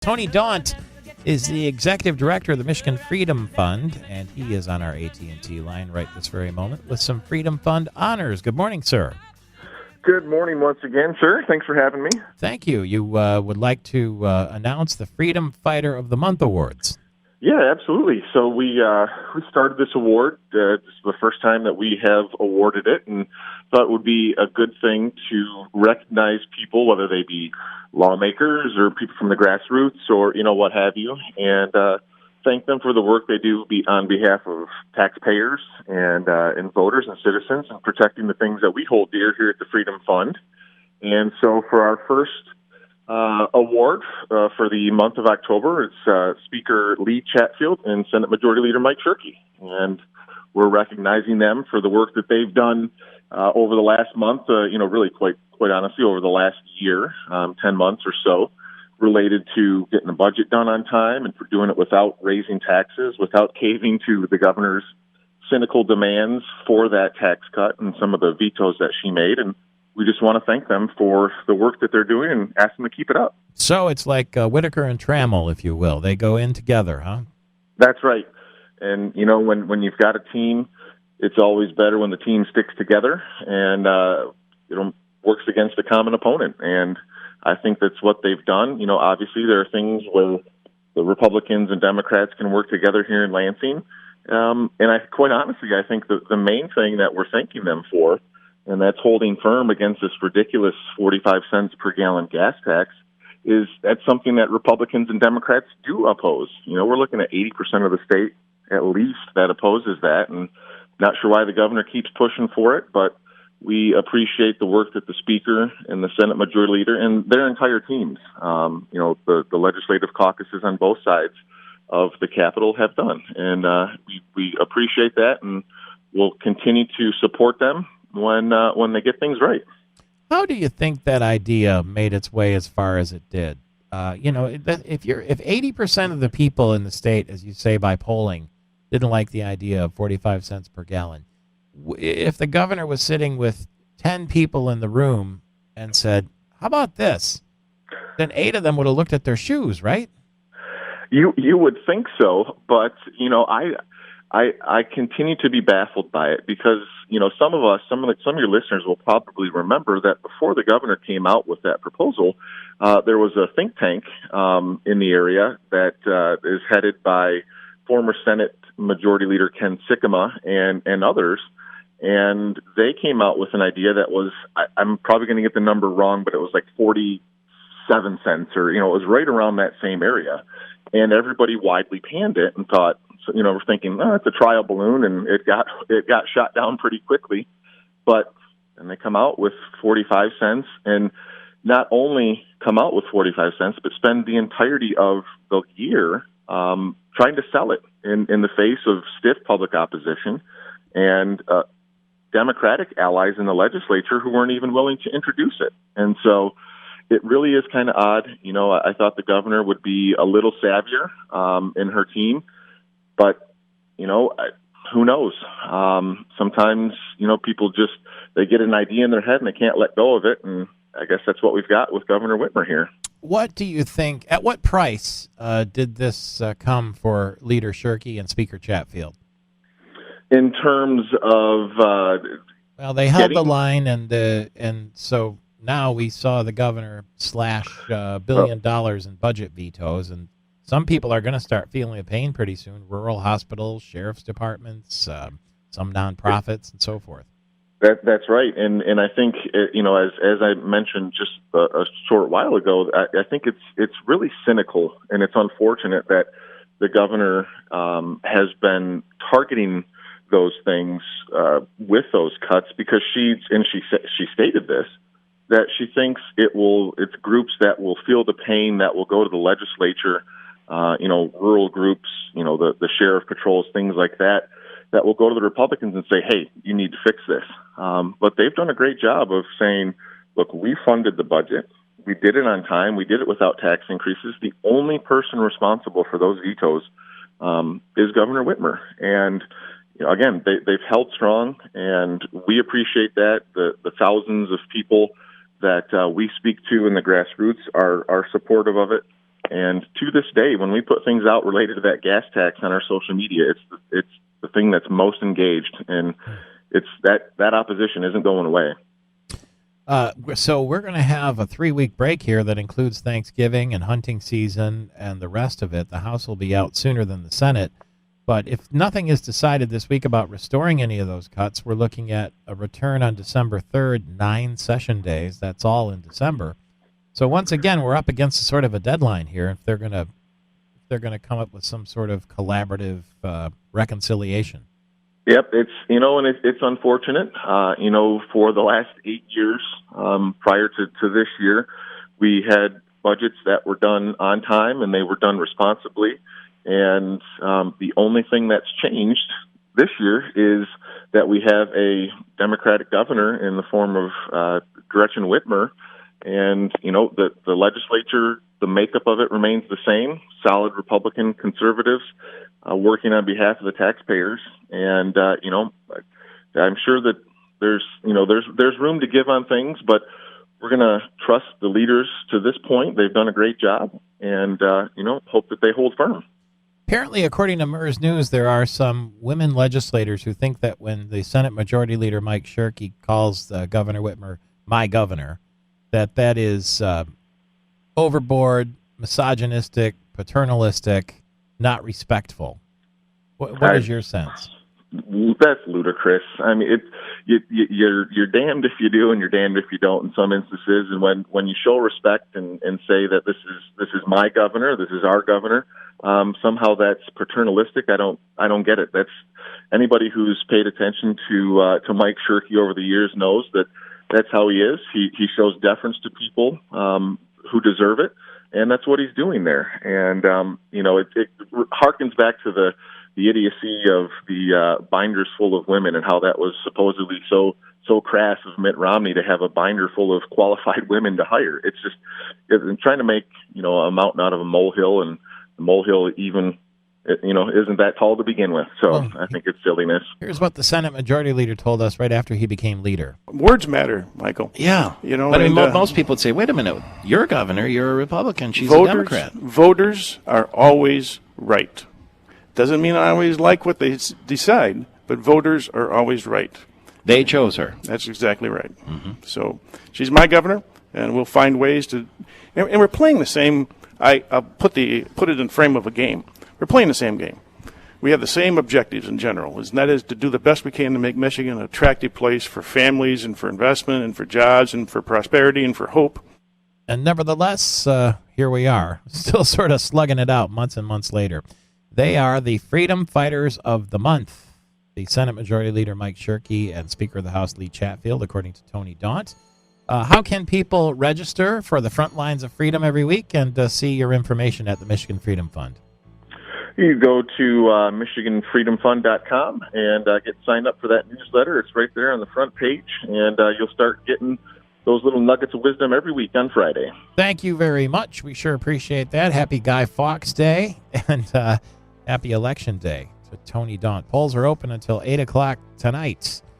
Tony Daunt is the executive director of the Michigan Freedom Fund, and he is on our AT&T line right this very moment with some Freedom Fund honors. Good morning, sir. Good morning once again, sir. Thanks for having me. Thank you. You would like to announce the Freedom Fighter of the Month Awards. Yeah, absolutely. So we started this award. This is the first time that we have awarded it, and thought it would be a good thing to recognize people, whether they be lawmakers or people from the grassroots or what have you, and thank them for the work they do on behalf of taxpayers and voters and citizens, and protecting the things that we hold dear here at the Freedom Fund. And so for our first award for the month of October, it's Speaker Lee Chatfield and Senate Majority Leader Mike Shirkey. And we're recognizing them for the work that they've done over the last month, really quite honestly, over the last year, 10 months or so, related to getting the budget done on time and for doing it without raising taxes, without caving to the governor's cynical demands for that tax cut and some of the vetoes that she made. And we just want to thank them for the work that they're doing and ask them to keep it up. So it's like Whitaker and Trammell, if you will. They go in together, huh? That's right. And, when you've got a team, it's always better when the team sticks together and, works against a common opponent. And I think that's what they've done. Obviously there are things where the Republicans and Democrats can work together here in Lansing. And quite honestly, I think the main thing that we're thanking them for, and that's holding firm against this ridiculous 45 cents per gallon gas tax, is that's something that Republicans and Democrats do oppose. We're looking at 80% of the state, at least, that opposes that, and not sure why the governor keeps pushing for it, but we appreciate the work that the Speaker and the Senate Majority Leader and their entire teams, the legislative caucuses on both sides of the Capitol have done. And we appreciate that, and we'll continue to support them when they get things right. How do you think that idea made its way as far as it did? If 80% of the people in the state, as you say by polling, didn't like the idea of 45 cents per gallon, if the governor was sitting with 10 people in the room and said, "How about this?" then 8 of them would have looked at their shoes, right? You would think so, but I continue to be baffled by it because some of your listeners will probably remember that before the governor came out with that proposal, there was a think tank in the area that is headed by former Senate Majority Leader Ken Sikkema and others, and they came out with an idea that was, I'm probably going to get the number wrong, but it was like 47 cents, or it was right around that same area, and everybody widely panned it and thought, we're thinking, it's a trial balloon, and it got shot down pretty quickly. But and they come out with 45 cents, and not only come out with 45 cents, but spend the entirety of the year trying to sell it in the face of stiff public opposition and Democratic allies in the legislature who weren't even willing to introduce it. And so it really is kind of odd. I thought the governor would be a little savvier in her team. But, who knows? Sometimes, people they get an idea in their head and they can't let go of it. And I guess that's what we've got with Governor Whitmer here. What do you think, at what price did this come for Leader Shirkey and Speaker Chatfield? In terms of... well, they held the line, and so now we saw the governor slash $1 billion in budget vetoes, and some people are going to start feeling the pain pretty soon. Rural hospitals, sheriff's departments, some nonprofits, and so forth. That's right, and I think as I mentioned just a short while ago, I think it's really cynical, and it's unfortunate that the governor has been targeting those things with those cuts, because she stated this, that she thinks it's groups that will feel the pain, that will go to the legislature. Rural groups, the sheriff patrols, things like that will go to the Republicans and say, hey, you need to fix this. But they've done a great job of saying, look, we funded the budget. We did it on time. We did it without tax increases. The only person responsible for those vetoes is Governor Whitmer. And, again, they've held strong, and we appreciate that. The thousands of people that we speak to in the grassroots are supportive of it. And to this day, when we put things out related to that gas tax on our social media, it's the thing that's most engaged, and it's that opposition isn't going away. So we're going to have a 3-week break here that includes Thanksgiving and hunting season and the rest of it. The House will be out sooner than the Senate. But if nothing is decided this week about restoring any of those cuts, we're looking at a return on December 3rd, 9 session days. That's all in December. So once again, we're up against a sort of a deadline here. If they're going to come up with some sort of collaborative reconciliation. Yep, it's it's unfortunate. For the last 8 years prior to this year, we had budgets that were done on time and they were done responsibly. And the only thing that's changed this year is that we have a Democratic governor in the form of Gretchen Whitmer. And, the legislature, the makeup of it remains the same, solid Republican conservatives working on behalf of the taxpayers. And, I'm sure that there's room to give on things, but we're going to trust the leaders to this point. They've done a great job and, hope that they hold firm. Apparently, according to MERS News, there are some women legislators who think that when the Senate Majority Leader Mike Shirkey calls Governor Whitmer my governor, that is overboard, misogynistic, paternalistic, not respectful. What is your sense? That's ludicrous. I mean, you're damned if you do and you're damned if you don't in some instances. And when you show respect and say that this is my governor, this is our governor, somehow that's paternalistic. I don't get it. That's anybody who's paid attention to Mike Shirkey over the years knows that that's how he is. He shows deference to people who deserve it, and that's what he's doing there. And it harkens back to the idiocy of the binders full of women and how that was supposedly so crass of Mitt Romney to have a binder full of qualified women to hire. It's just trying to make a mountain out of a molehill, and the molehill even isn't that tall to begin with. So I think it's silliness. Here's what the Senate Majority Leader told us right after he became leader. Words matter, Michael. Yeah. But most people would say, wait a minute, you're a governor, you're a Republican, she's a Democrat. Voters are always right. Doesn't mean I always like what they decide, but voters are always right. They chose her. That's exactly right. Mm-hmm. So she's my governor, and we'll find ways to. And we're playing the same. I'll put it in frame of a game. We're playing the same game. We have the same objectives in general, and that is to do the best we can to make Michigan an attractive place for families and for investment and for jobs and for prosperity and for hope. And nevertheless, here we are, still sort of slugging it out months and months later. They are the Freedom Fighters of the Month. The Senate Majority Leader Mike Shirkey and Speaker of the House Lee Chatfield, according to Tony Daunt. How can people register for the Front Lines of Freedom every week and see your information at the Michigan Freedom Fund? You go to MichiganFreedomFund.com and get signed up for that newsletter. It's right there on the front page, and you'll start getting those little nuggets of wisdom every week on Friday. Thank you very much. We sure appreciate that. Happy Guy Fawkes Day and happy Election Day to Tony Daunt. Polls are open until 8 o'clock tonight.